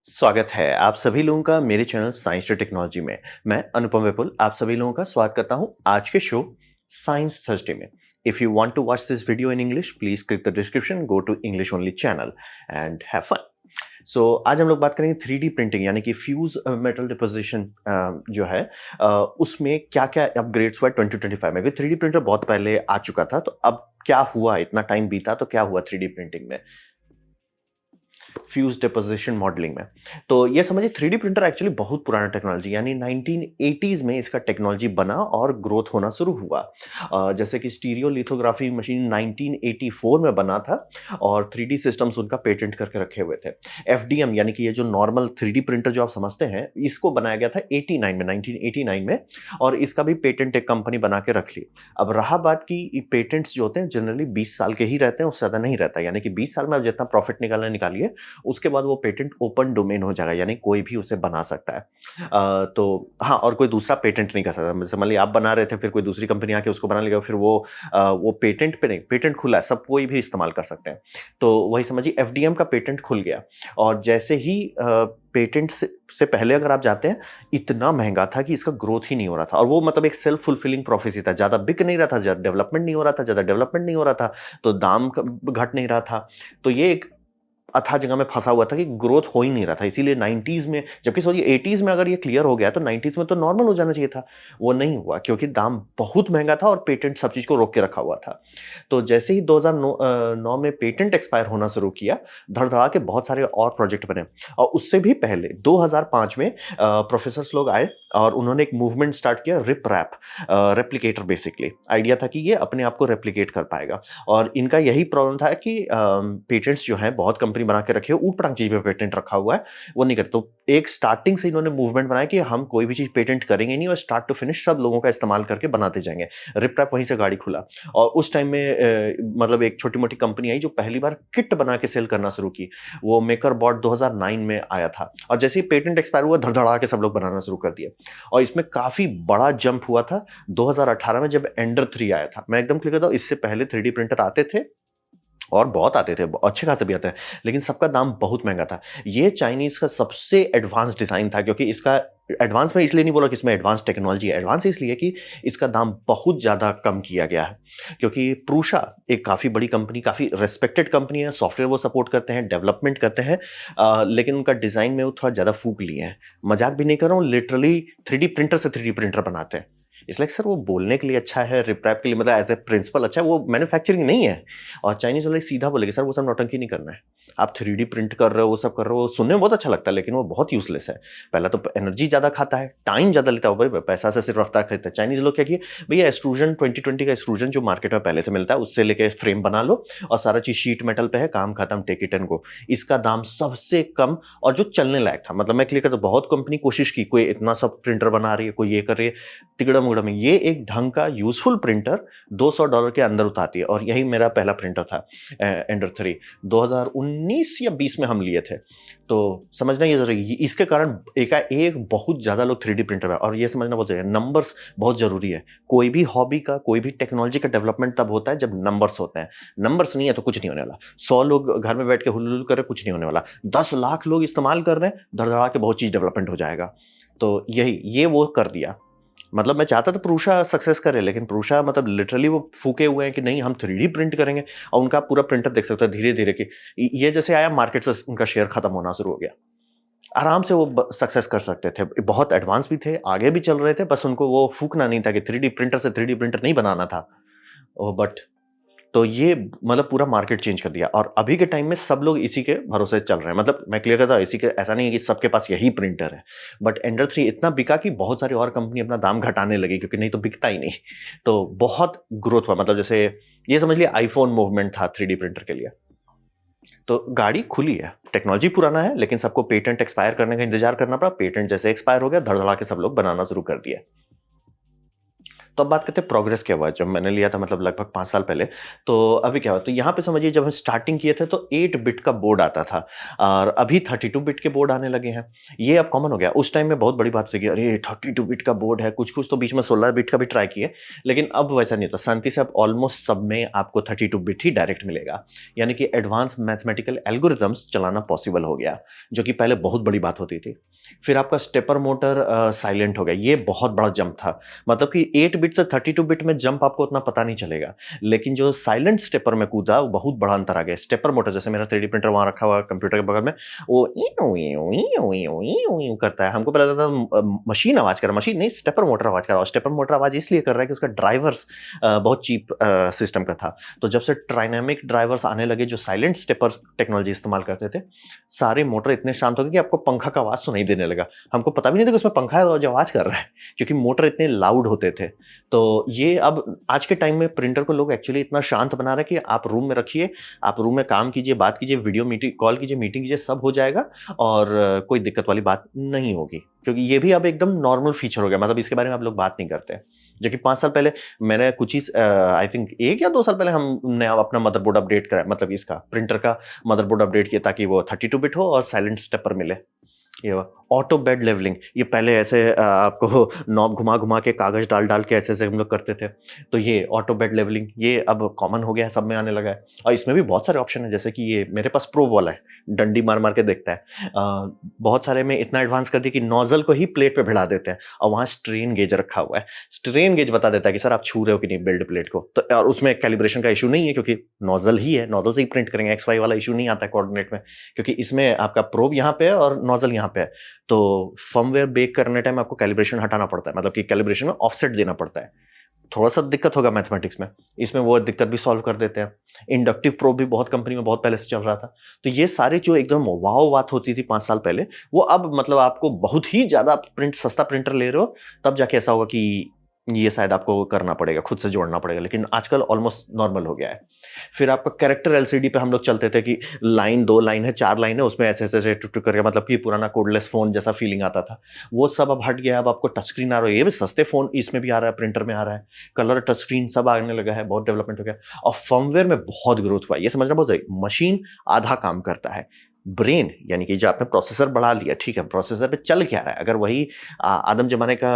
स्वागत है आप सभी लोगों का मेरे चैनल साइंस टू टेक्नोलॉजी में। मैं अनुपम विपुल आप सभी लोगों का स्वागत करता हूं आज के शो साइंस थर्सडे में। If you want to watch this video in English please click the description, go to English only channel and have fun. So आज हम लोग बात करेंगे 3D प्रिंटिंग यानी कि फ्यूज मेटल डिपोजिशन जो है उसमें क्या क्या अपग्रेड्स हुआ 2025 में। 3D प्रिंटर बहुत पहले आ चुका था, तो अब क्या हुआ, इतना टाइम बीता तो क्या हुआ 3D प्रिंटिंग में, फ्यूज डिपोजिशन मॉडलिंग में। तो ये समझिए 3D प्रिंटर एक्चुअली बहुत पुराना टेक्नोलॉजी, यानी 1980s में इसका टेक्नोलॉजी बना और ग्रोथ होना शुरू हुआ। जैसे कि स्टीरियो लिथोग्राफी मशीन 1984 में बना था और 3D सिस्टम्स उनका पेटेंट करके रखे हुए थे। एफडीएम यानी कि ये जो नॉर्मल 3D प्रिंटर जो आप समझते हैं, इसको बनाया गया था 89 में, 1989 में, और इसका भी पेटेंट एक कंपनी बना के रख ली। अब रहा बात की पेटेंट्स जो होते हैं जनरली 20 साल के ही रहते हैं, उससे ज़्यादा नहीं रहता, यानी कि 20 साल में आप जितना प्रॉफिट निकालना निकालिए, उसके बाद वो पेटेंट ओपन डोमेन हो जाएगा, यानी कोई भी उसे बना सकता है। तो हाँ, और कोई दूसरा पेटेंट नहीं कर सकता। जैसे मान लीजिए आप बना रहे थे, फिर कोई दूसरी कंपनी आके उसको बना लेगा, फिर वो पेटेंट पे नहीं, पेटेंट खुला है, सब कोई भी इस्तेमाल कर सकते हैं। तो वही समझिए एफडीएम का पेटेंट खुल गया, और जैसे ही पेटेंट से पहले अगर आप जाते हैं, इतना महंगा था कि इसका ग्रोथ ही नहीं हो रहा था, और वो मतलब एक सेल्फ फुलफिलिंग प्रोफेसी था। ज़्यादा बिक नहीं रहा था, ज़्यादा डेवलपमेंट नहीं हो रहा था, ज़्यादा डेवलपमेंट नहीं हो रहा था, तो दाम घट नहीं रहा था। तो ये एक अथाह जगह में फंसा हुआ था कि ग्रोथ हो ही नहीं रहा था, इसीलिए 90s में, जबकि सोचिए 80s में अगर ये क्लियर हो गया तो 90s में तो नॉर्मल हो जाना चाहिए था। वो नहीं हुआ क्योंकि दाम बहुत महंगा था और पेटेंट सब चीज़ को रोक के रखा हुआ था। तो जैसे ही 2009 में पेटेंट एक्सपायर होना शुरू किया, धड़-धड़ा के बहुत सारे और प्रोजेक्ट बने, और उससे भी पहले 2005 में प्रोफेसर्स लोग आए और उन्होंने एक मूवमेंट स्टार्ट किया, RepRap replicator. Basically idea था कि ये अपने आप को रेप्लिकेट कर पाएगा, और इनका यही प्रॉब्लम था कि पेटेंट्स जो हैं बहुत कंपनी बना के रखी है, ऊट-पटांग चीज़ पे पेटेंट रखा हुआ है, वो नहीं करते। तो एक स्टार्टिंग से इन्होंने मूवमेंट बनाया कि हम कोई भी चीज़ पेटेंट करेंगे नहीं, और स्टार्ट टू फिनिश सब लोगों का इस्तेमाल करके बनाते जाएँगे। रिप-रैप वहीं से गाड़ी खुला, और उस टाइम में मतलब एक छोटी-मोटी कंपनी आई जो पहली बार किट बना के सेल करना शुरू की। वो मेकरबॉट 2009 में आया था, और जैसे ही पेटेंट एक्सपायर हुआ, धड़-धड़ा के सब लोग बनाना शुरू कर दिए, और इसमें काफ़ी बड़ा जंप हुआ था 2018 में जब एंडर 3 आया था। मैं एकदम क्लियर करता हूँ, इससे पहले 3D प्रिंटर आते थे और बहुत आते थे, अच्छे खासे भी आते हैं, लेकिन सबका दाम बहुत महँगा था। ये चाइनीज़ का सबसे एडवांस डिज़ाइन था, क्योंकि इसका एडवांस मैं इसलिए नहीं बोला कि इसमें एडवांस टेक्नोलॉजी है, एडवांस इसलिए कि इसका दाम बहुत ज़्यादा कम किया गया है। क्योंकि प्रूशा एक काफ़ी बड़ी कंपनी, काफ़ी रिस्पेक्टेड कंपनी है, सॉफ्टवेयर वो सपोर्ट करते हैं, डेवलपमेंट करते हैं, लेकिन उनका डिज़ाइन में वो थोड़ा ज़्यादा फूँक लिए हैं। मज़ाक भी नहीं कर रहा हूँ, लिटरली 3D प्रिंटर से 3D प्रिंटर बनाते हैं। इट्स लाइक सर, वो बोलने के लिए अच्छा है, रिप-रैप के लिए मतलब एज़ अ प्रिंसिपल अच्छा है, वो मैन्युफैक्चरिंग नहीं है। और चाइनीज़ वाले सीधा बोलेंगे, सर वो सब नौटंकी नहीं करना है। आप 3D प्रिंट कर रहे हो, वो सब कर रहे हो, सुनने में बहुत अच्छा लगता है, लेकिन वो बहुत यूज़लेस है। पहला तो एनर्जी ज़्यादा खाता है, टाइम ज़्यादा लेता है, भाई पैसा से सिर्फ रफ्तार खरीदते हैं। चाइनीज़ लोग क्या किए, भैया एक्सट्रूजन 2020 का एक्सट्रूजन जो मार्केट में पहले से मिलता है, उससे लेके फ्रेम बना लो, और सारा चीज़ शीट मेटल पे है, काम खत्म, टेक इट एंड गो। इसका दाम सबसे कम और जो चलने लायक था, मतलब मैं क्लियर करता हूँ, बहुत कंपनी कोशिश की, कोई इतना सब प्रिंटर बना रही है, कोई ये कर रही है, तिगड़म-उगड़म। ये एक ढंग का यूज़फुल प्रिंटर $200 के अंदर उतारती है, और यही मेरा पहला प्रिंटर था, एंडर 3 2019 या 20 में हम लिए थे। तो समझना ये ज़रूरी है, इसके कारण एकाएक बहुत ज़्यादा लोग 3D प्रिंटर में, और ये समझना बहुत ज़रूरी है, नंबर्स बहुत ज़रूरी है। कोई भी हॉबी का, कोई भी टेक्नोलॉजी का डेवलपमेंट तब होता है जब नंबर्स होते हैं। नंबर्स नहीं है तो कुछ नहीं होने वाला। 100 लोग घर में बैठ के हुल्लुल कर रहे हैं, कुछ नहीं होने वाला। 10 लाख लोग इस्तेमाल कर रहे हैं, धड़-धड़ा के बहुत चीज़ डेवलपमेंट हो जाएगा। तो ये वो कर दिया। मतलब मैं चाहता था प्रूषा सक्सेस करे, लेकिन प्रूषा मतलब लिटरली वो फूके हुए हैं कि नहीं हम 3D प्रिंट करेंगे, और उनका पूरा प्रिंटर देख सकते हो धीरे-धीरे कि ये जैसे आया मार्केट से उनका शेयर खत्म होना शुरू हो गया। आराम से वो सक्सेस कर सकते थे, बहुत एडवांस भी थे, आगे भी चल रहे थे, बस उनको वो फूकना नहीं था कि 3D प्रिंटर से 3D प्रिंटर नहीं बनाना था। बट तो ये मतलब पूरा मार्केट चेंज कर दिया, और अभी के टाइम में सब लोग इसी के भरोसे चल रहे हैं। मतलब मैं क्लियर करता हूँ, इसी के, ऐसा नहीं है कि सबके पास यही प्रिंटर है, बट एंडर 3 इतना बिका कि बहुत सारी और कंपनी अपना दाम घटाने लगी, क्योंकि नहीं तो बिकता ही नहीं। तो बहुत ग्रोथ हुआ, मतलब जैसे ये समझ लिया आईफोन मूवमेंट था 3D प्रिंटर के लिए। तो गाड़ी खुली है, टेक्नोलॉजी पुराना है, लेकिन सबको पेटेंट एक्सपायर करने का इंतजार करना पड़ा। पेटेंट जैसे एक्सपायर हो गया, धड़-धड़ा के सब लोग बनाना शुरू कर दिया। तो अब बात करते हैं प्रोग्रेस क्या हुआ जब मैंने लिया था मतलब लगभग 5 साल पहले। तो अभी क्या हुआ तो यहाँ पे समझिए जब हम स्टार्टिंग किए थे तो 8 बिट का बोर्ड आता था और अभी 32 बिट के बोर्ड आने लगे हैं। ये अब कॉमन हो गया। उस टाइम में बहुत बड़ी बात थी कि अरे 32 बिट का बोर्ड है, कुछ-कुछ तो बीच में 16 बिट का भी ट्राई किए। लेकिन अब वैसा नहीं होता। शांति से अब ऑलमोस्ट सब में आपको 32 बिट ही डायरेक्ट मिलेगा। यानी कि एडवांस मैथमेटिकल एल्गोरिथम्स चलाना पॉसिबल हो गया, जो कि पहले बहुत बड़ी बात होती थी। फिर आपका स्टेपर मोटर साइलेंट हो गया। ये बहुत बड़ा जंप था। मतलब कि 8 बिट से 32 बिट में जंप आपको उतना पता नहीं चलेगा। लेकिन जो साइलेंट स्टेपर में कूदा, वो बहुत बड़ा अंतर आ गया। स्टेपर मोटर जैसे मेरा 3D प्रिंटर वहाँ रखा हुआ है कंप्यूटर के बगल में, वो इयों, इयों, इयों, इयों, इयों, इयों करता है। हमको पता लगता था मशीन आवाज़ कर रहा है, मशीन नहीं स्टेपर मोटर आवाज़ कर रहा है और स्टेपर मोटर आवाज़ इसलिए कर रहा है कि उसका ड्राइवर्स बहुत चीप सिस्टम का था। तो जब से ट्रायनामिक ड्राइवर्स आने लगे जो साइलेंट स्टेपर टेक्नोलॉजी इस्तेमाल करते थे, सारे मोटर इतने शांत हो गए कि आपको पंखा का आवाज़ सुनाई देने लगा। हमको पता भी नहीं था कि उसमें पंखा है और जो आवाज़ कर रहा है, क्योंकि मोटर इतने लाउड होते थे। तो ये अब आज के टाइम में प्रिंटर को लोग एक्चुअली इतना शांत बना रहे हैं कि आप रूम में रखिए, आप रूम में काम कीजिए, बात कीजिए, वीडियो मीटिंग कॉल कीजिए, मीटिंग कीजिए, सब हो जाएगा और कोई दिक्कत वाली बात नहीं होगी। क्योंकि ये भी अब एकदम नॉर्मल फीचर हो गया, मतलब इसके बारे में आप लोग बात नहीं करते हैं। जो कि 5 साल पहले मैंने कुछ ही आई थिंक 1 या 2 साल पहले हमने अपना मदरबोर्ड अपडेट करा मतलब इसका प्रिंटर का मदरबोर्ड अपडेट किया ताकि वो 32 बिट हो और साइलेंट स्टेपर मिले। ये ऑटो बेड लेवलिंग ये पहले ऐसे आपको नॉब घुमा-घुमा के कागज़ डाल-डाल के ऐसे-ऐसे हम लोग करते थे। तो ये ऑटो बेड लेवलिंग ये अब कॉमन हो गया है, सब में आने लगा है और इसमें भी बहुत सारे ऑप्शन हैं जैसे कि ये मेरे पास प्रो वाला है, डंडी मार-मार के देखता है। बहुत सारे में इतना एडवांस कर दिया कि नोज़ल को ही प्लेट पे भिड़ा देते हैं और वहाँ स्ट्रेन गेज रखा हुआ है। स्ट्रेन गेज बता देता है कि सर आप छू रहे हो कि नहीं बिल्ड प्लेट को। तो और उसमें कैलिब्रेशन का इश्यू नहीं है क्योंकि नोज़ल ही है, नोज़ल से ही प्रिंट करेंगे, एक्स वाई वाला इश्यू नहीं आता है कोऑर्डिनेट में क्योंकि इसमें आपका प्रोब यहाँ पे है और नोज़ल यहाँ पे है। तो फर्मवेयर बेक करने टाइम आपको कैलिब्रेशन हटाना पड़ता है मतलब कि कैलिब्रेशन में ऑफसेट देना पड़ता है। थोड़ा-सा दिक्कत होगा मैथमेटिक्स में, इसमें वो दिक्कत भी सॉल्व कर देते हैं। इंडक्टिव प्रोब भी बहुत कंपनी में बहुत पहले से चल रहा था। तो ये सारी जो एकदम वॉव बात होती थी 5 साल पहले, वो अब मतलब आपको बहुत ही ज़्यादा सस्ता प्रिंटर ले रहे हो, तब जाके ऐसा होगा कि ये शायद आपको करना पड़ेगा, खुद से जोड़ना पड़ेगा, लेकिन आजकल ऑलमोस्ट नॉर्मल हो गया है। फिर आपका कैरेक्टर एलसीडी पे हम लोग चलते थे कि लाइन 2 लाइन है, 4 लाइन है, उसमें ऐसे-ऐसे टुक-टुक करके मतलब कि पुराना कोडलेस फ़ोन जैसा फीलिंग आता था। वो सब अब हट गया है, अब आपको टच स्क्रीन आ रहा है, ये भी सस्ते फ़ोन इसमें भी आ रहा है, प्रिंटर में आ रहा है। कलर टच स्क्रीन सब आने लगा है, बहुत डेवलपमेंट हो गया और फर्मवेयर में बहुत ग्रोथ हुआ है। ये समझना बहुत ज़रूरी मशीन आधा काम करता है। ब्रेन यानी कि जो आपने प्रोसेसर बढ़ा लिया, ठीक है, प्रोसेसर पे चल क्या रहा है? अगर वही आदम ज़माने का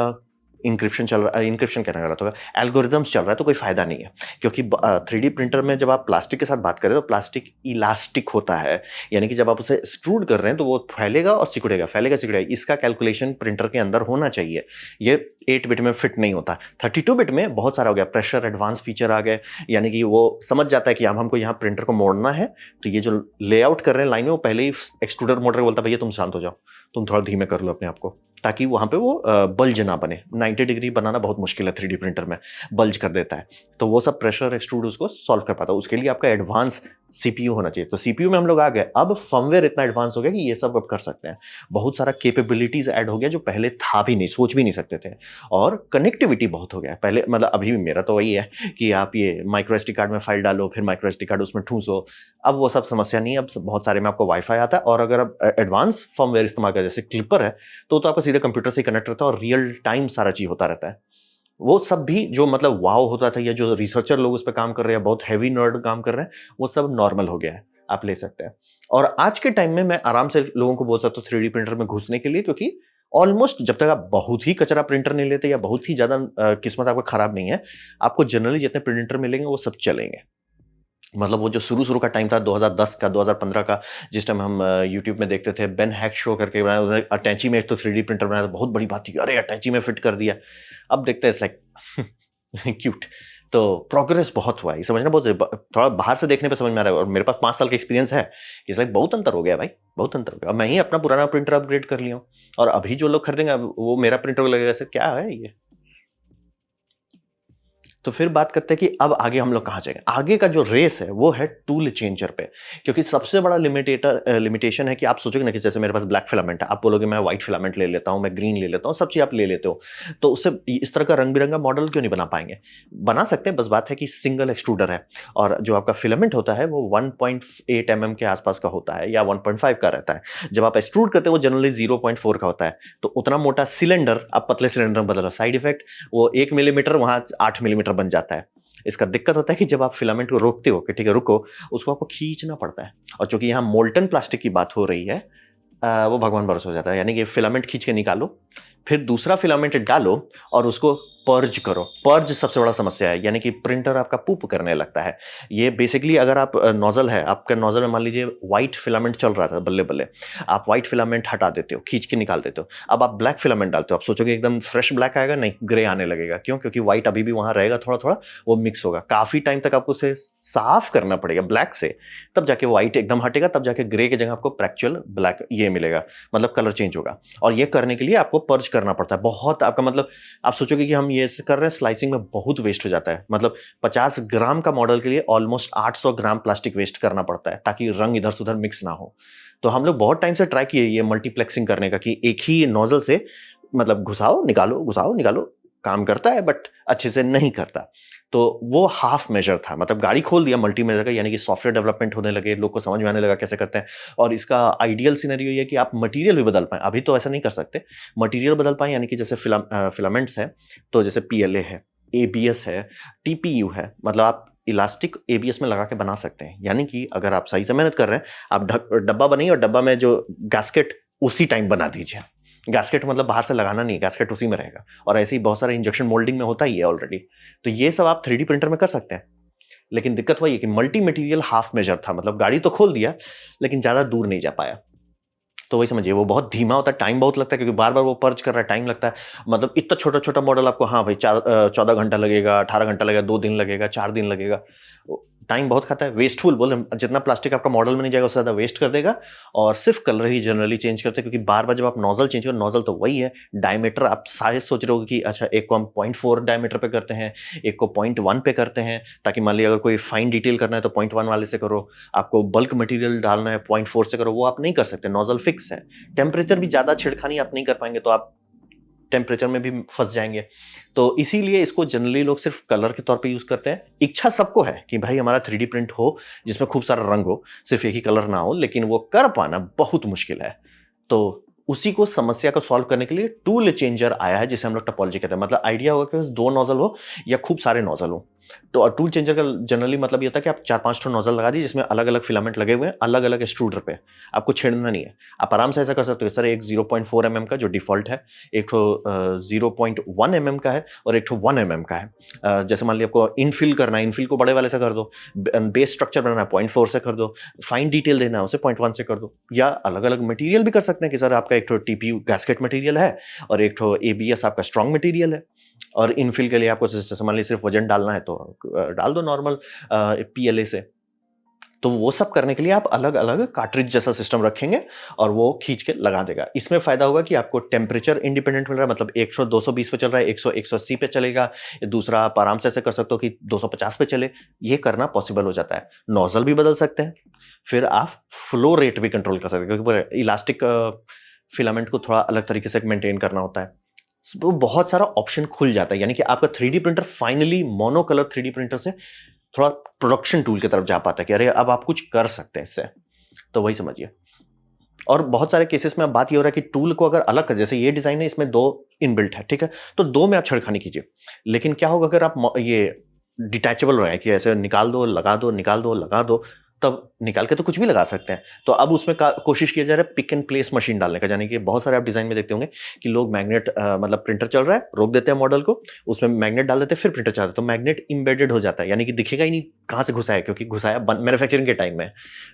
इंक्रिप्शन कहना गलत होगा, एल्गोरिदम्स चल रहा है तो कोई फ़ायदा नहीं है। क्योंकि 3D प्रिंटर में जब आप प्लास्टिक के साथ बात करें तो प्लास्टिक इलास्टिक होता है। यानी कि जब आप उसे एक्सट्रूड कर रहे हैं तो वो फैलेगा और सिकुड़ेगा, फैलेगा सिकुड़ेगा। इसका कैलकुलेशन प्रिंटर के अंदर होना चाहिए। ये 8 बिट में फिट नहीं होता। 32 बिट में बहुत सारा हो गया, प्रेशर एडवांस फीचर आ गए, यानी कि वो समझ जाता है कि अब हमको यहाँ प्रिंटर को मोड़ना है, तो ये जो लेआउट कर रहे हैं लाइन में वो पहले ही एक्सट्रूडर मोटर को बोलता है भैया तुम शांत हो जाओ, तुम थोड़ा धीमे कर लो अपने आप को, ताकि वहाँ पे वो बल्ज ना बने। 90 डिग्री बनाना बहुत मुश्किल है 3D प्रिंटर में, बल्ज कर देता है। तो वो सब प्रेशर एक्सट्रूड उसको सॉल्व कर पाता है। उसके लिए आपका एडवांस सीपीयू होना चाहिए। तो सीपीयू में हम लोग आ गए। अब फर्मवेयर इतना एडवांस हो गया कि ये सब अब कर सकते हैं। बहुत सारा कैपेबिलिटीज़ ऐड हो गया जो पहले था भी नहीं, सोच भी नहीं सकते थे। और कनेक्टिविटी बहुत हो गया है। पहले मतलब अभी भी मेरा तो वही है कि आप ये माइक्रो एसडी कार्ड में फाइल डालो, फिर माइक्रो एसडी कार्ड उसमें ठूँसो। अब वो सब समस्या नहीं है, अब बहुत सारे में आपको वाई-फाई आता है और अगर आप एडवांस फर्मवेयर इस्तेमाल करें जैसे क्लिपर है, तो आपका सीधे कंप्यूटर से कनेक्ट रहता है और रियल टाइम सारा चीज़ होता रहता है। वो सब भी जो मतलब वॉव होता था या जो रिसर्चर लोग उस पे काम कर रहे हैं, बहुत हेवी नर्ड काम कर रहे हैं, वो सब नॉर्मल हो गया है। आप ले सकते हैं। और आज के टाइम में मैं आराम से लोगों को बोल सकता हूँ 3D प्रिंटर में घुसने के लिए क्योंकि ऑलमोस्ट जब तक आप बहुत ही कचरा प्रिंटर नहीं लेते या बहुत ही ज़्यादा किस्मत आपका खराब नहीं है, आपको जनरली जितने प्रिंटर मिलेंगे वो सब चलेंगे। मतलब वो जो शुरू-शुरू का टाइम था 2010 का, 2015 का, जिस टाइम हम यूट्यूब में देखते थे, बेन हैक शो करके बनाया उसने अटैची में एक तो 3D प्रिंटर बनाया था, बहुत बड़ी बात थी, अरे! अटैची में फिट कर दिया। अब देखते हैं इट्स लाइक क्यूट। तो प्रोग्रेस बहुत हुआ है, ये समझना बहुत थोड़ा बाहर से देखने पे समझ में आ रहा है और मेरे पास 5 साल का एक्सपीरियंस है। इट्स लाइक बहुत अंतर हो गया भाई, बहुत अंतर हो गया। अब मैं ही अपना पुराना प्रिंटर अपग्रेड कर लिया हूँ और अभी जो लोग खरीदेंगे अब वो मेरा प्रिंटर को लगेगा ऐसे क्या है ये? तो फिर बात करते हैं कि अब आगे हम लोग कहाँ जाएँगे? आगे का जो रेस है वो है टूल चेंजर पे। क्योंकि सबसे बड़ा लिमिटेशन है कि आप सोचोगे ना कि जैसे मेरे पास ब्लैक फिलामेंट है, आप बोलोगे मैं व्हाइट फिलामेंट ले लेता हूँ, मैं ग्रीन ले लेता हूँ, सब चीज़ आप ले लेते हो। तो उससे इस तरह का रंग-बिरंगा मॉडल क्यों नहीं बना पाएँगे? बना सकते हैं, बस बात है कि सिंगल एक्सट्रूडर है और जो आपका फिलामेंट होता है वो 1.8 के आसपास का होता है या 1.5 का रहता है। जब आप एक्सट्रूड करते हो वो जनरली 0.4 का होता है। तो उतना मोटा सिलेंडर आप पतले सिलेंडर में बदल रहे हो। साइड इफेक्ट, वो 1 मिलीमीटर वहाँ 8 मिलीमीटर बन जाता है। इसका दिक्कत होता है कि जब आप फिलामेंट को रोकते हो कि ठीक है रुको, उसको आपको खींचना पड़ता है और चूंकि यहाँ मोल्टन प्लास्टिक की बात हो रही है, वो भगवान भरोसे हो जाता है। यानी कि फिलामेंट खींच के निकालो, फिर दूसरा फिलामेंट डालो और उसको पर्ज करो। पर्ज सबसे बड़ा समस्या है, यानी कि प्रिंटर आपका पूप करने लगता है। ये बेसिकली अगर आप नोजल है, आपका नोजल में मान लीजिए व्हाइट फिलामेंट चल रहा था बल्ले-बल्ले, आप व्हाइट फिलामेंट हटा देते हो, खींच के निकाल देते हो। अब आप ब्लैक फिलामेंट डालते हो, आप सोचोगे एकदम फ्रेश ब्लैक आएगा, नहीं, ग्रे आने लगेगा। क्यों? क्योंकि व्हाइट अभी भी वहाँ रहेगा थोड़ा-थोड़ा, वो मिक्स होगा। काफ़ी टाइम तक आपको उसे साफ करना पड़ेगा ब्लैक से, तब जाके व्हाइट एकदम हटेगा, तब जाके ग्रे की जगह आपको प्रैक्चुअल ब्लैक ये मिलेगा, मतलब कलर चेंज होगा। और ये करने के लिए आपको पर्ज करना पड़ता है। बहुत आपका मतलब आप सोचोगे कि हम ये ऐसे कर रहे हैं, स्लाइसिंग में बहुत वेस्ट हो जाता है। मतलब 50 ग्राम का मॉडल के लिए ऑलमोस्ट 800 ग्राम प्लास्टिक वेस्ट करना पड़ता है ताकि रंग इधर से उधर मिक्स ना हो। तो हम लोग बहुत टाइम से ट्राई किए ये मल्टीप्लेक्सिंग करने का कि एक ही नोजल से मतलब घुसाओ निकालो, काम करता है बट अच्छे से नहीं करता। तो वो हाफ मेजर था, मतलब गाड़ी खोल दिया मल्टी मेजर का, यानी कि सॉफ्टवेयर डेवलपमेंट होने लगे, लोग को समझ में आने लगा कैसे करते हैं। और इसका आइडियल सिनेरियो ये है कि आप मटेरियल भी बदल पाएँ। अभी तो ऐसा नहीं कर सकते। मटेरियल बदल पाएँ यानी कि जैसे फिलामेंट्स हैं, तो जैसे पीएलए है, एबीएस है, टीपीयू है, मतलब आप इलास्टिक एबीएस में लगा के बना सकते हैं। यानी कि अगर आप सही से मेहनत कर रहे हैं, आप डब्बा बनाइए और डब्बा में जो गैस्केट उसी टाइम बना दीजिए। गैस्केट मतलब बाहर से लगाना नहीं है, गैस्केट उसी में रहेगा। और ऐसे ही बहुत सारे इंजेक्शन मोल्डिंग में होता ही है ऑलरेडी। तो ये सब आप 3D प्रिंटर में कर सकते हैं। लेकिन दिक्कत वही है कि मल्टी मटेरियल हाफ मेजर था, मतलब गाड़ी तो खोल दिया लेकिन ज़्यादा दूर नहीं जा पाया। तो वही समझिए, वो बहुत धीमा होता है, टाइम बहुत लगता है क्योंकि बार-बार वो पर्च कर रहा है, टाइम लगता है। मतलब इतना छोटा-छोटा मॉडल आपको, हाँ भाई, 14 घंटा लगेगा, 18 घंटा लगेगा, 2 दिन लगेगा, 4 दिन लगेगा। वो टाइम बहुत खाता है, वेस्टफुल बोले, जितना प्लास्टिक आपका मॉडल में नहीं जाएगा उससे ज़्यादा वेस्ट कर देगा। और सिर्फ कलर ही जनरली चेंज करते हैं क्योंकि बार-बार जब आप नोजल चेंज करो, नोजल तो वही है, डायमीटर आप साइज़ सोच रहे हो कि अच्छा एक को हम 0.4 डायमीटर पे करते हैं, एक को 0.1 पे करते हैं, ताकि मान लीजिए अगर कोई फाइन डिटेल करना है तो 0.1 वाले से करो, आपको बल्क मटेरियल डालना है 0.4 से करो, वो आप नहीं कर सकते, नोजल फिक्स है। टेम्परेचर भी ज़्यादा छेड़खानी आप नहीं कर पाएँगे, तो आप टेम्परेचर में भी फँस जाएँगे। तो इसीलिए इसको जनरली लोग सिर्फ़ कलर के तौर पे यूज़ करते हैं। इच्छा सबको है कि भाई हमारा 3D प्रिंट हो, जिसमें खूब सारा रंग हो, सिर्फ़ एक ही कलर ना हो, लेकिन वो कर पाना बहुत मुश्किल है। तो उसी को, समस्या को सॉल्व करने के लिए टूल चेंजर आया है, जिसे हम लोग टोपोलॉजी कहते हैं। मतलब आइडिया होगा कि बस 2 नोज़ल हो या खूब सारे नोज़ल हो। तो टूल चेंजर का जनरली मतलब ये होता है कि आप 4-5 ठो नोज़ल लगा दिए जिसमें अलग-अलग फिलामेंट लगे हुए हैं, अलग-अलग एक्सट्रूडर पे। आपको छेड़ना नहीं है। आप आराम से ऐसा कर सकते हो, सर एक 0.4 का जो डिफ़ॉल्ट है, एक ठो 0.1 का है और एक ठो 1 का है। जैसे मान लीजिए आपको इनफिल करना है, इनफिल को बड़े वाले से कर दो। बेस स्ट्रक्चर बनाना है, 0.4 से कर दो। फाइन डिटेल देना है, उसे 0.1 से कर दो। या अलग-अलग मटेरियल भी कर सकते हैं कि सर आपका एक ठो टीपीयू गैस्केट मटेरियल है और एक ठो एबीएस आपका स्ट्रॉन्ग मटेरियल है। और इनफिल के लिए आपको जैसे मान लीजिए सिर्फ वजन डालना है तो डाल दो नॉर्मल पीएलए से। तो वो सब करने के लिए आप अलग-अलग कार्ट्रिज जैसा सिस्टम रखेंगे और वो खींच के लगा देगा। इसमें फ़ायदा होगा कि आपको टेम्परेचर इंडिपेंडेंट मिल रहा है, मतलब 100 220 पे चल रहा है, 100 180 पे चलेगा। दूसरा आप आराम से ऐसे कर सकते हो कि 250 पे चले, ये करना पॉसिबल हो जाता है। नोज़ल भी बदल सकते हैं, फिर आप फ्लो रेट भी कंट्रोल कर सकते हैं क्योंकि इलास्टिक फिलामेंट को थोड़ा अलग तरीके से मेंटेन करना होता है। तो बहुत सारा ऑप्शन खुल जाता है, यानी कि आपका 3D printer finally मोनोकलर 3D printer से थोड़ा प्रोडक्शन टूल की तरफ जा पाता है कि अरे अब आप कुछ कर सकते हैं इससे। तो वही समझिए। और बहुत सारे केसेस में अब बात ये हो रहा है कि टूल को अगर अलग कर, जैसे ये डिज़ाइन है इसमें 2 इनबिल्ट है, ठीक है? तो 2 में आप छेड़खानी कीजिए। लेकिन क्या होगा अगर आप ये डिटैचेबल रहे कि ऐसे निकाल दो, लगा दो, निकाल दो, लगा दो, तब निकाल के तो कुछ भी लगा सकते हैं। तो अब उसमें का कोशिश किया जा रहा है पिक एंड प्लेस मशीन डालने का, यानी कि बहुत सारे आप डिज़ाइन में देखते होंगे कि लोग मैग्नेट मतलब प्रिंटर चल रहा है, रोक देते हैं मॉडल को, उसमें मैग्नेट डाल देते हैं, फिर प्रिंटर चल रहा है, तो मैग्नेट एम्बेडेड हो जाता है, यानी कि दिखेगा ही नहीं कहाँ से घुसा है, क्योंकि घुसाया मैन्युफैक्चरिंग के टाइम में।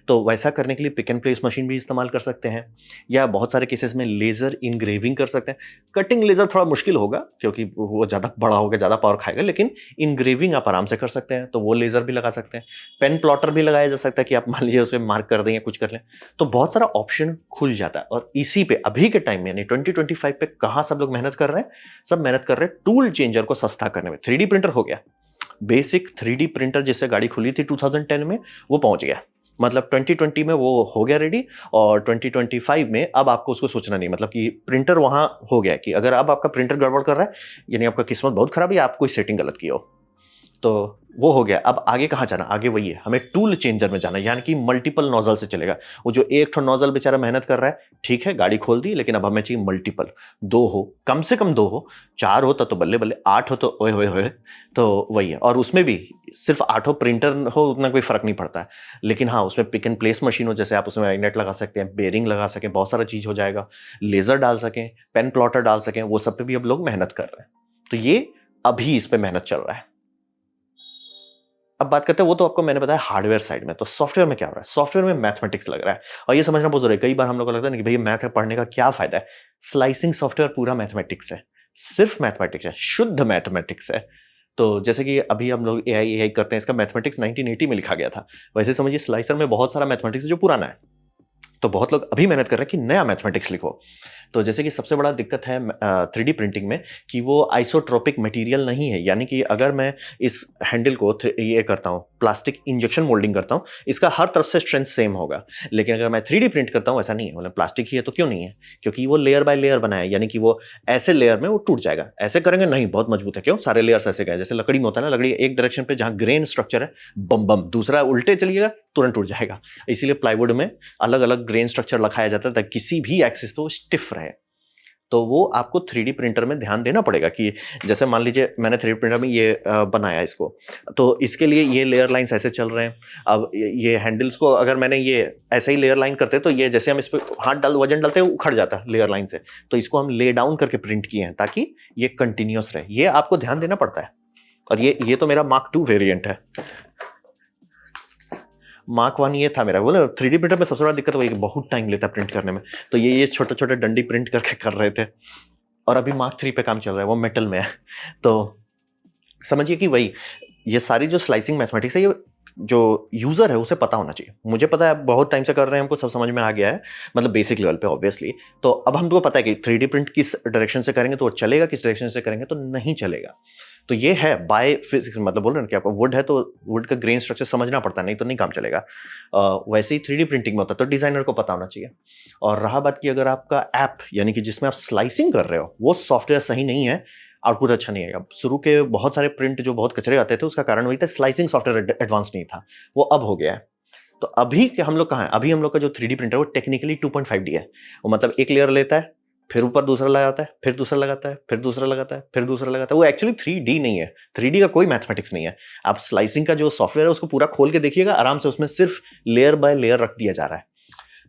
तो वैसा करने के लिए पिक एंड प्लेस मशीन भी इस्तेमाल कर सकते हैं, या बहुत सारे केसेस में लेज़र इनग्रेविंग कर सकते हैं। कटिंग लेज़र थोड़ा मुश्किल होगा क्योंकि वो ज़्यादा बड़ा होगा, ज़्यादा पावर खाएगा, लेकिन इनग्रेविंग आप आराम से कर सकते हैं, तो वो लेज़र भी लगा सकते हैं। पेन प्लॉटर भी लगाया जा सकता है कि आप मान लीजिए उसे मार्क कर दें या कुछ कर लें। तो बहुत सारा ऑप्शन खुल जाता है और इसी पे अभी के टाइम में यानी 2025 पे कहाँ सब लोग मेहनत कर रहे हैं? सब मेहनत कर रहे हैं टूल चेंजर को सस्ता करने में। 3D प्रिंटर हो गया, बेसिक 3D प्रिंटर जिससे गाड़ी खुली थी 2010 में, वो पहुंच गया। मतलब 2020 में वो हो गया रेडी, और 2025 में अब आपको उसको सोचना नहीं, मतलब कि प्रिंटर वहां हो गया कि अगर अब आपका प्रिंटर गड़बड़ कर रहा है, यानी आपका किस्मत बहुत खराब है या आप कोई सेटिंग गलत किया हो। तो वो हो गया। अब आगे कहाँ जाना? आगे वही है, हमें टूल चेंजर में जाना है, यानी कि मल्टीपल नोजल से चलेगा। वो जो एक ठो नोजल बेचारा मेहनत कर रहा है, ठीक है गाड़ी खोल दी, लेकिन अब हमें चाहिए मल्टीपल, दो हो, कम से कम दो हो, चार हो तो बल्ले बल्ले, आठ हो तो ओए होए होए। तो वही है, और उसमें भी सिर्फ आठों प्रिंटर हो उतना कोई फर्क नहीं पड़ता है, लेकिन हाँ उसमें पिक एंड प्लेस मशीन हो, जैसे आप उसमें मैग्नेट लगा सकते हैं, बेरिंग लगा सकें, बहुत सारा चीज हो जाएगा, लेजर डाल सकें, पेन प्लॉटर डाल सकें, वो सब पे भी अब लोग मेहनत कर रहे हैं। तो ये अभी इस पे मेहनत चल रहा है। अब बात करते हैं, वो तो आपको मैंने बताया हार्डवेयर साइड में। तो सॉफ्टवेयर में क्या हो रहा है? सॉफ्टवेयर में मैथमेटिक्स लग रहा है, और ये समझना बहुत जरूरी है। कई बार हम लोग को लगता है ना कि भाई मैथ पढ़ने का क्या फायदा है। स्लाइसिंग सॉफ्टवेयर पूरा मैथमेटिक्स है, सिर्फ मैथमेटिक्स है, शुद्ध मैथमेटिक्स है। तो जैसे कि अभी हम लोग एआई करते हैं, इसका मैथमेटिक्स 1980 में लिखा गया था। वैसे समझिए स्लाइसर में बहुत सारा मैथमेटिक्स है जो पुराना है। तो बहुत लोग अभी मेहनत कर रहे हैं कि नया मैथमेटिक्स लिखो। तो जैसे कि सबसे बड़ा दिक्कत है 3D प्रिंटिंग में कि वो आइसोट्रोपिक मटेरियल नहीं है, यानी कि अगर मैं इस हैंडल को ये करता हूँ, प्लास्टिक इंजेक्शन मोल्डिंग करता हूँ, इसका हर तरफ से स्ट्रेंथ सेम होगा। लेकिन अगर मैं 3D प्रिंट करता हूँ, ऐसा नहीं है। मतलब प्लास्टिक ही है तो क्यों नहीं है? क्योंकि वो लेयर बाय लेयर बना है, यानी कि वो ऐसे लेयर में वो टूट जाएगा। ऐसे करेंगे नहीं, बहुत मजबूत है। क्यों? सारे लेयर्स ऐसे गए, जैसे लकड़ी में होता है ना, लकड़ी एक डायरेक्शन पे जहां ग्रेन स्ट्रक्चर है, बम बम, दूसरा उल्टे चलिएगा तुरंत टूट जाएगा। इसीलिए प्लाईवुड में अलग अलग ग्रेन स्ट्रक्चर लगाया जाता है ताकि किसी भी एक्सिस पे वो स्टिफ रहे। तो वो आपको 3D प्रिंटर में ध्यान देना पड़ेगा कि जैसे मान लीजिए मैंने 3D प्रिंटर में ये बनाया इसको, तो इसके लिए ये लेयर लाइंस ऐसे चल रहे हैं। अब ये हैंडल्स को अगर मैंने ये ऐसे ही लेयर लाइन करते, तो ये जैसे हम इस पर हाथ वजन डालते हैं उखड़ जाता है लेयर लाइन से। तो इसको हम ले डाउन करके प्रिंट किए हैं ताकि ये कंटिन्यूअस रहे। ये आपको ध्यान देना पड़ता है। और ये तो मेरा मार्क 2 वेरिएंट है। मार्क 1 ये था मेरा। बोला 3D प्रिंटर में सबसे बड़ा दिक्कत वही कि बहुत टाइम लेता है प्रिंट करने में। तो ये छोटे छोटे डंडी प्रिंट करके कर रहे थे। और अभी मार्क 3 पे काम चल रहा है, वो मेटल में है। तो समझिए कि वही, ये सारी जो स्लाइसिंग मैथमेटिक्स है, ये जो यूजर है उसे पता होना चाहिए। मुझे पता है, बहुत टाइम से कर रहे हैं, हमको सब समझ में आ गया है, मतलब बेसिक लेवल पे ऑब्वियसली। तो अब हमको पता है कि 3D प्रिंट किस डायरेक्शन से करेंगे तो वो चलेगा, किस डायरेक्शन से करेंगे तो नहीं चलेगा। तो ये है बाय फिजिक्स, मतलब बोल रहे हैं कि आपका वुड है तो वुड का ग्रेन स्ट्रक्चर समझना पड़ता है, नहीं तो नहीं काम चलेगा। वैसे ही 3D प्रिंटिंग में होता है, तो डिजाइनर को पता होना चाहिए। और रहा बात कि अगर आपका ऐप, यानी कि जिसमें आप स्लाइसिंग कर रहे हो, वो सॉफ्टवेयर सही नहीं है, आउटपुट अच्छा नहीं आएगा। शुरू के बहुत सारे प्रिंट जो बहुत कचरे आते थे, उसका कारण वही था, स्लाइसिंग सॉफ्टवेयर एडवांस नहीं था। वो अब हो गया है। तो अभी के हम लोग कहाँ हैं? अभी हम लोग का जो 3D प्रिंटर है वो टेक्निकली 2.5D है। वो मतलब एक लेयर लेता है, फिर ऊपर दूसरा लगाता है, फिर दूसरा लगाता है, फिर दूसरा लगाता है, फिर दूसरा लगाता है। वो एक्चुअली 3D नहीं है। 3D का कोई मैथमेटिक्स नहीं है। आप स्लाइसिंग का जो सॉफ्टवेयर है उसको पूरा खोल के देखिएगा आराम से, उसमें सिर्फ लेयर बाय लेयर रख दिया जा रहा है।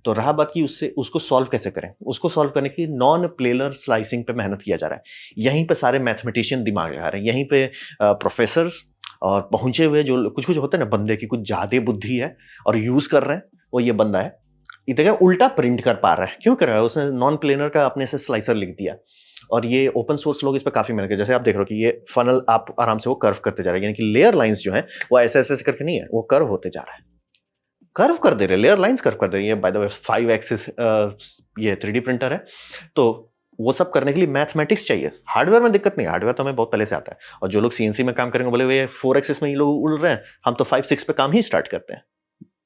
तो रहा बात कि उससे उसको सॉल्व कैसे करें? उसको सॉल्व करने के लिए नॉन प्लेनर स्लाइसिंग पे मेहनत किया जा रहा है। यहीं पे सारे मैथमेटिशियन दिमाग लगा रहे हैं। यहीं पे प्रोफेसर्स और पहुंचे हुए जो कुछ कुछ होते हैं ना, बंदे की कुछ ज्यादा बुद्धि है और यूज कर रहे हैं, वो ये बंदा है। ये देखिए उल्टा प्रिंट कर पा रहा है। क्यों कर रहा है? उसने नॉन प्लेनर का अपने से स्लाइसर लिख दिया। और ये ओपन सोर्स लोग इस पर काफी मेहनत कर, जैसे आप देख रहे हो कि ये फनल आप आराम से वो कर्व करते जा रहे हैं, यानी कि लेयर लाइंस जो है वो ऐसे ऐसे करके नहीं है, वो कर्व होते जा रहा है। कर्व कर दे रहे, लेयर लाइंस कर्व कर दे रही है। बाय द वे 5 एक्सिस ये 3D प्रिंटर है। तो वो सब करने के लिए मैथमेटिक्स चाहिए। हार्डवेयर में दिक्कत नहीं, हार्डवेयर तो हमें बहुत पहले से आता है। और जो लोग CNC में काम करेंगे बोले वे 4 एक्सिस में ही लोग उड़ रहे हैं, हम तो 5-6 पे काम ही स्टार्ट करते हैं।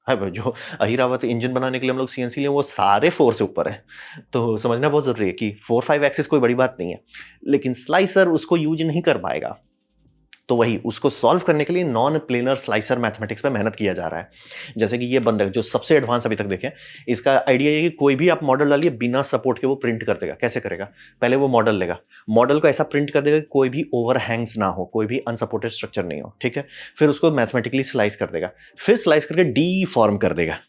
है भाई, जो अहिरावत इंजन बनाने के लिए हम लोग CNC लिए, वो सारे 4 से ऊपर है। तो समझना बहुत जरूरी है कि 4-5 एक्सिस कोई बड़ी बात नहीं है, लेकिन स्लाइसर उसको यूज नहीं कर पाएगा। तो वही उसको सॉल्व करने के लिए नॉन प्लेनर स्लाइसर मैथमेटिक्स पे मेहनत किया जा रहा है। जैसे कि ये बंदा जो सबसे एडवांस अभी तक देखें, इसका आइडिया ये है कि कोई भी आप मॉडल डालिए, बिना सपोर्ट के वो प्रिंट कर देगा। कैसे करेगा? पहले वो मॉडल लेगा, मॉडल को ऐसा प्रिंट कर देगा कि कोई भी ओवरहैंग्स ना हो, कोई भी अनसपोर्टेड स्ट्रक्चर नहीं हो, ठीक है। फिर उसको मैथमेटिकली स्लाइस कर देगा, फिर स्लाइस करके डीफॉर्म कर देगा।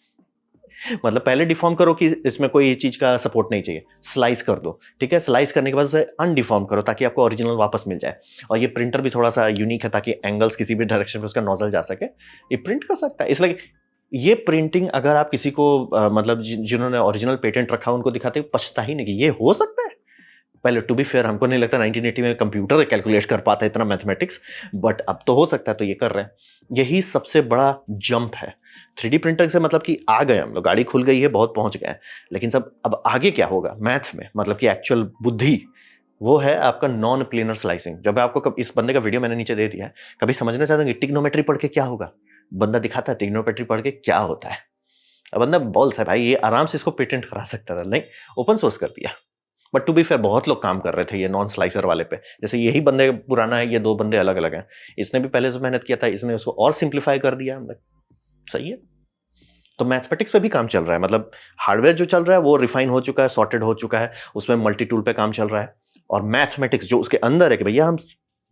मतलब पहले डिफॉर्म करो कि इसमें कोई चीज का सपोर्ट नहीं चाहिए, स्लाइस कर दो, ठीक है। स्लाइस करने के बाद उसे अनडिफॉर्म करो ताकि आपको ओरिजिनल वापस मिल जाए। और ये प्रिंटर भी थोड़ा सा यूनिक है ताकि एंगल्स किसी भी डायरेक्शन में उसका नोजल जा सके, ये प्रिंट कर सकता है। इसलिए ये प्रिंटिंग अगर आप किसी को मतलब जिन्होंने ओरिजिनल पेटेंट रखा उनको दिखाते पछता ही नहीं कि ये हो सकता है। पहले टू बी फेयर हमको नहीं लगता 1980 में कंप्यूटर कैलकुलेट कर पाता है इतना मैथमेटिक्स, बट अब तो हो सकता है, तो ये कर रहे हैं। यही सबसे बड़ा जंप है 3D प्रिंटर से। मतलब कि आ गए हम लोग, गाड़ी खुल गई है, बहुत पहुंच गए हैं, लेकिन सब अब आगे क्या होगा मैथ में, मतलब कि एक्चुअल बुद्धि, वो है आपका नॉन प्लेनर स्लाइसिंग। जब आपको इस बंदे का वीडियो मैंने नीचे दे दिया है, कभी समझना चाहते हैं कि ट्रिग्नोमेट्री पढ़ के क्या होगा? बंदा दिखाता है ट्रिग्नोमेट्री पढ़ के क्या होता है। अब बंदा बोल्स है भाई, ये आराम से इसको पेटेंट करा सकता था, नहीं, ओपन सोर्स कर दिया। बट टू बी फेयर बहुत लोग काम कर रहे थे ये नॉन स्लाइसर वाले पे। जैसे यही बंदे पुराना है, ये 2 बंदे अलग-अलग हैं। इसने भी पहले से मेहनत किया था, इसने उसको और सिंप्लीफाई कर दिया। सही है। तो मैथमेटिक्स पे भी काम चल रहा है, मतलब हार्डवेयर जो चल रहा है वो रिफाइन हो चुका है, सॉर्टेड हो चुका है, उसमें मल्टी टूल पे काम चल रहा है। और मैथमेटिक्स जो उसके अंदर है कि भैया हम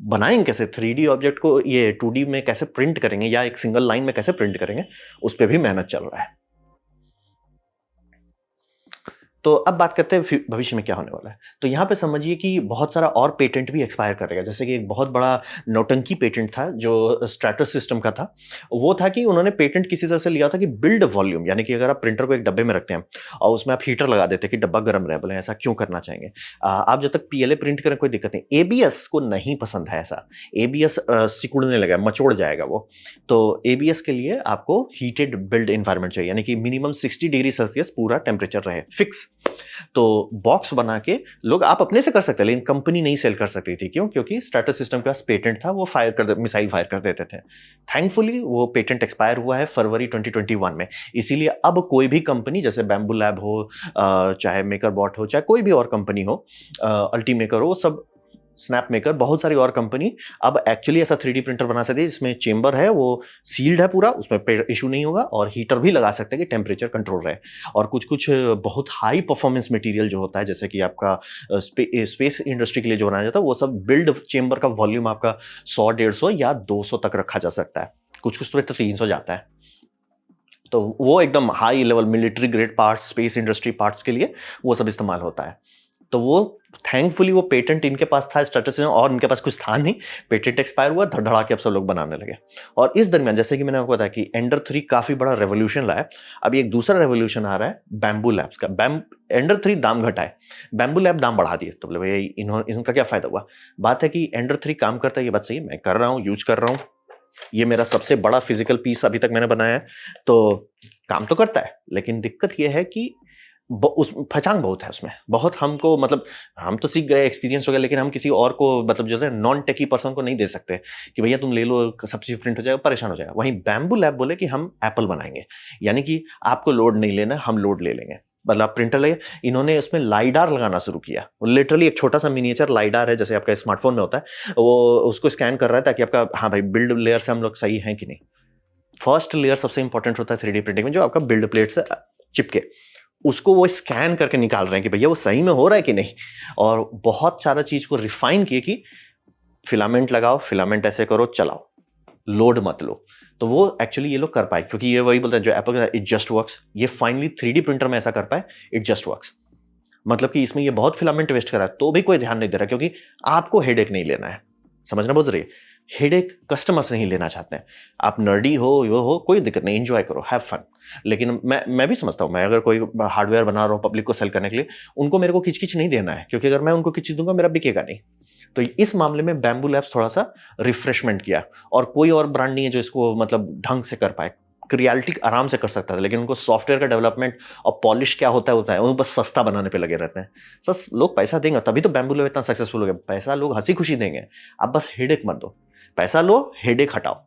बनाएंगे कैसे, 3D ऑब्जेक्ट को ये 2D में कैसे प्रिंट करेंगे या एक सिंगल लाइन में कैसे प्रिंट करेंगे, उस पर भी मेहनत चल रहा है। तो अब बात करते हैं भविष्य में क्या होने वाला है। तो यहाँ पे समझिए कि बहुत सारा और पेटेंट भी एक्सपायर करेगा। जैसे कि एक बहुत बड़ा नौटंकी पेटेंट था जो स्ट्रैटस सिस्टम का था। वो था कि उन्होंने पेटेंट किसी तरह से लिया था कि बिल्ड वॉल्यूम, यानी कि अगर आप प्रिंटर को एक डब्बे में रखते हैं और उसमें आप हीटर लगा देते हैं कि डब्बा गर्म रहे, बोले ऐसा क्यों करना चाहेंगे? आप जब तक पीएलए प्रिंट करें कोई दिक्कत नहीं। एबीएस को नहीं पसंद है ऐसा। एबीएस सिकुड़ने लगा, मचोड़ जाएगा वो। तो एबीएस के लिए आपको हीटेड बिल्ड एनवायरनमेंट चाहिए, यानी कि मिनिमम 60 डिग्री सेल्सियस पूरा टेम्परेचर रहे फिक्स। तो बॉक्स बना के लोग आप अपने से कर सकते हैं, लेकिन कंपनी नहीं सेल कर सकती थी। क्यों? क्योंकि स्ट्रैटस सिस्टम के पास पेटेंट था, वो मिसाइल फायर कर देते थे। थैंकफुली वो पेटेंट एक्सपायर हुआ है फरवरी 2021 में। इसीलिए अब कोई भी कंपनी, जैसे बैम्बू लैब हो, चाहे मेकर बॉट हो, चाहे कोई भी और कंपनी हो, अल्टीमेकर हो, सब स्नैप मेकर, बहुत सारी और कंपनी अब एक्चुअली ऐसा 3D प्रिंटर बना सकती है जिसमें चेंबर है, वो सील्ड है पूरा, उसमें इशू नहीं होगा, और हीटर भी लगा सकते हैं कि टेम्परेचर कंट्रोल रहे। और कुछ कुछ बहुत हाई परफॉर्मेंस मटेरियल जो होता है, जैसे कि आपका स्पेस इंडस्ट्री के लिए जो बनाया जाता है, वो सब बिल्ड चेंबर का वॉल्यूम आपका 100, 150 या 200 तक रखा जा सकता है। कुछ कुछ तो 300 जाता है। तो वो एकदम high level military grade parts, space industry parts के लिए वो सब इस्तेमाल होता है। तो वो थैंकफुली वो पेटेंट इनके पास था स्ट्रैटस में, और इनके पास कुछ था नहीं। पेटेंट एक्सपायर हुआ, धड़धड़ा के अब सब लोग बनाने लगे। और इस दरमियान जैसे कि मैंने आपको बताया कि एंडर 3 काफी बड़ा रेवोल्यूशन लाया। अभी एक दूसरा रेवोल्यूशन आ रहा है बैम्बू लैब्स का। एंडर 3 दाम घटाए, बैम्बू लैब दाम बढ़ा दिए। तो बोले भैया इनका क्या फायदा हुआ? बात है कि एंडर 3 काम करता है, ये बात सही है, मैं कर रहा हूँ, यूज कर रहा हूँ। ये मेरा सबसे बड़ा फिजिकल पीस अभी तक मैंने बनाया है, तो काम तो करता है। लेकिन दिक्कत ये है कि उस फचांग बहुत है उसमें, बहुत हमको, मतलब हम तो सीख गए, एक्सपीरियंस हो गया, लेकिन हम किसी और को, मतलब जो है नॉन टेकी पर्सन को नहीं दे सकते कि भैया तुम ले लो, सब चीज प्रिंट हो जाएगा, परेशान हो जाएगा। वहीं बैम्बू लैब बोले कि हम एप्पल बनाएंगे, यानी कि आपको लोड नहीं लेना, हम लोड ले लेंगे। मतलब प्रिंटर लगे, इन्होंने उसमें लाइडार लगाना शुरू किया। लिटरली एक छोटा सा मिनिएचर लाइडार है, जैसे आपका स्मार्टफोन में होता है, वो उसको स्कैन कर रहा है ताकि आपका, हाँ भाई, बिल्ड लेयर से हम लोग सही हैं कि नहीं। फर्स्ट लेयर सबसे इंपॉर्टेंट होता है 3D प्रिंटिंग में, जो आपका बिल्ड प्लेट से चिपके, उसको वो स्कैन करके निकाल रहे हैं कि भैया वो सही में हो रहा है कि नहीं। और बहुत सारा चीज को रिफाइन किए कि फिलामेंट लगाओ, फिलामेंट ऐसे करो, चलाओ, लोड मत लो। तो वो एक्चुअली ये लोग कर पाए, क्योंकि ये वही बोलते हैं जो एप्पल का इट जस्ट वर्क्स, ये फाइनली 3D प्रिंटर में ऐसा कर पाए, इट जस्ट वर्क्स। मतलब कि इसमें ये बहुत फिलामेंट वेस्ट करा है, तो भी कोई ध्यान नहीं दे रहा, क्योंकि आपको हेडेक नहीं लेना है। समझना बहुत जरूरी है। हेडेक कस्टमर्स नहीं लेना चाहते हैं। आप नर्डी हो, यो हो, कोई दिक्कत नहीं, एंजॉय करो, हैव फन। लेकिन मैं भी समझता हूँ, मैं अगर कोई हार्डवेयर बना रहा हूँ पब्लिक को सेल करने के लिए, उनको मेरे को किच नहीं देना है, क्योंकि अगर मैं उनको किच दूंगा मेरा बिकेगा नहीं। तो इस मामले में बैम्बू लैब्स थोड़ा सा रिफ्रेशमेंट किया, और कोई और ब्रांड नहीं है जो इसको मतलब ढंग से कर पाए। क्रिएलिटी आराम से कर सकता था, लेकिन उनको सॉफ्टवेयर का डेवलपमेंट और पॉलिश क्या होता है, वो बस सस्ता बनाने पे लगे रहते हैं। सस लोग पैसा देंगे तभी तो बैम्बू लैब इतना सक्सेसफुल हो गया। पैसा लोग हंसी खुशी देंगे, आप बस हेडेक मत दो। पैसा लो, हेडेक हटाओ।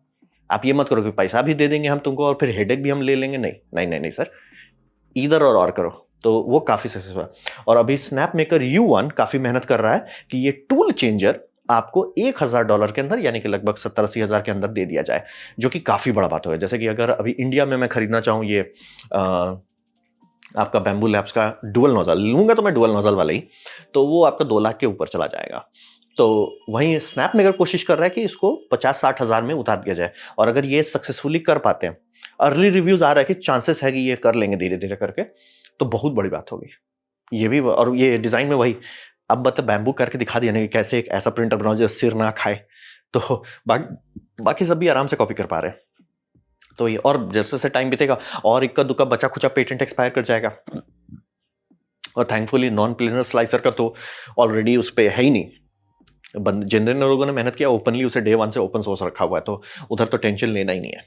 आप ये मत करो कि पैसा भी दे देंगे हम तुमको और फिर हेडेक भी हम ले लेंगे। नहीं नहीं नहीं नहीं सर, इधर और करो। तो वो काफी सक्सेसफुल है। और अभी स्नैप मेकर U1 काफी मेहनत कर रहा है कि ये टूल चेंजर आपको $1,000 के अंदर, यानी कि लगभग 70-80 हजार के अंदर दे दिया जाए, जो कि काफी बड़ा बात हो। जैसे कि अगर अभी इंडिया में मैं खरीदना चाहूँ ये आपका बैम्बू लैब्स का डुअल नोजल लूंगा, तो मैं डुअल नोजल वाला ही, तो वो आपका 2 लाख के ऊपर चला जाएगा। तो वहीं स्नैप मेकर कोशिश कर रहा है कि इसको 50-60 हजार में उतार दिया जाए। और अगर ये सक्सेसफुली कर पाते हैं, अर्ली रिव्यूज आ रहा है कि चांसेस है कि ये कर लेंगे धीरे धीरे करके, तो बहुत बड़ी बात होगी। ये भी, और ये डिजाइन में वही, अब बता बैम्बू करके दिखा दिया ना कि कैसे एक ऐसा प्रिंटर बनाओ जो सिर ना खाए। तो बाकी सब भी आराम से कॉपी कर पा रहे हैं। तो ये, और जैसे जैसे टाइम बीतेगा और इक्का दुक्का बचा खुचा पेटेंट एक्सपायर कर जाएगा। और थैंकफुली नॉन प्लेनर स्लाइसर का तो ऑलरेडी उस पर है ही नहीं। जिन लोगों ने मेहनत किया ओपनली उसे डे 1 से ओपन सोर्स रखा हुआ है, तो उधर तो टेंशन लेना ही नहीं है।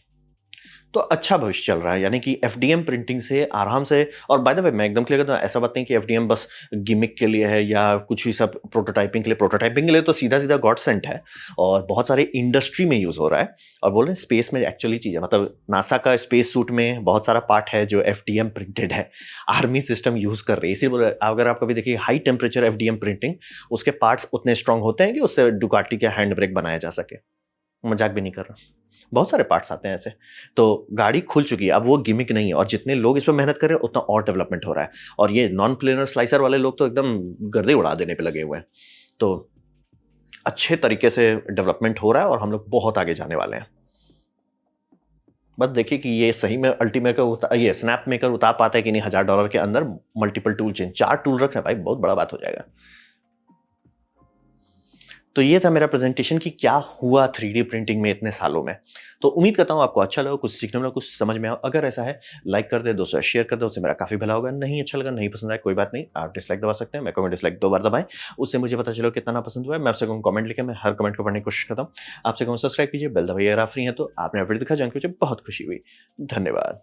तो अच्छा भविष्य चल रहा है, यानी कि एफडीएम प्रिंटिंग से आराम से। और बाय द वे मैं एकदम क्लियर करता हूँ, ऐसा बात नहीं कि एफडीएम बस गिमिक के लिए है या कुछ ही सब प्रोटोटाइपिंग के लिए तो सीधा-सीधा गॉड सेंट है और बहुत सारे इंडस्ट्री में यूज़ हो रहा है। और बोल रहे हैं स्पेस में एक्चुअली चीज़ है, मतलब नासा का स्पेस सूट में बहुत सारा पार्ट है जो एफडीएम प्रिंटेड है। आर्मी सिस्टम यूज़ कर रही है, इसीलिए बोल रहे अगर आप कभी देखिए हाई टेम्परेचर एफडीएम प्रिंटिंग, उसके पार्ट्स उतने स्ट्रॉन्ग होते हैं कि उससे डुकाटी का हैंड ब्रेक बनाया जा सके। मज़ाक भी नहीं कर रहा। बहुत सारे पार्ट्स आते हैं ऐसे। तो गाड़ी खुल चुकी है, अब वो गिमिक नहीं है और जितने लोग इस पे मेहनत कर रहे हैं, उतना और डेवलपमेंट हो रहा है। और ये नॉन प्लेनर स्लाइसर वाले लोग तो एकदम गर्दे उड़ा देने पे लगे हुए हैं। तो अच्छे तरीके से डेवलपमेंट हो रहा है और हम लोग बहुत आगे जाने वाले हैं। बस देखिए कि ये सही में अल्टीमेकर ये स्नैप मेकर उतार पाता है कि नहीं $1000 के अंदर मल्टीपल टूल चेन। 4 टूल रखे हैं भाई, बहुत बड़ा बात हो जाएगा। तो ये था मेरा प्रेज़ेंटेशन कि क्या हुआ 3D प्रिंटिंग में इतने सालों में। तो उम्मीद करता हूँ आपको अच्छा लगा, कुछ सीखने मिला, कुछ समझ में आया। अगर ऐसा है, लाइक कर दें, दोस्तों से शेयर कर दें, उससे मेरा काफ़ी भला होगा। नहीं अच्छा लगा, नहीं पसंद आया, कोई बात नहीं, आप डिसलाइक दबा सकते हैं। मैं कहूँगा डिसलाइक 2 बार दबाएँ, उससे मुझे पता चलेगा कितना नापसंद हुआ है। मैं आपसे कहूँगा कमेंट लिखें, मैं हर कमेंट को पढ़ने की कोशिश करता हूँ। आपसे कहूँगा सब्सक्राइब कीजिए, बेल दबाइए अगर आप फ्री हैं तो। आपने वीडियो दिखा, जान के मुझे बहुत खुशी हुई। धन्यवाद।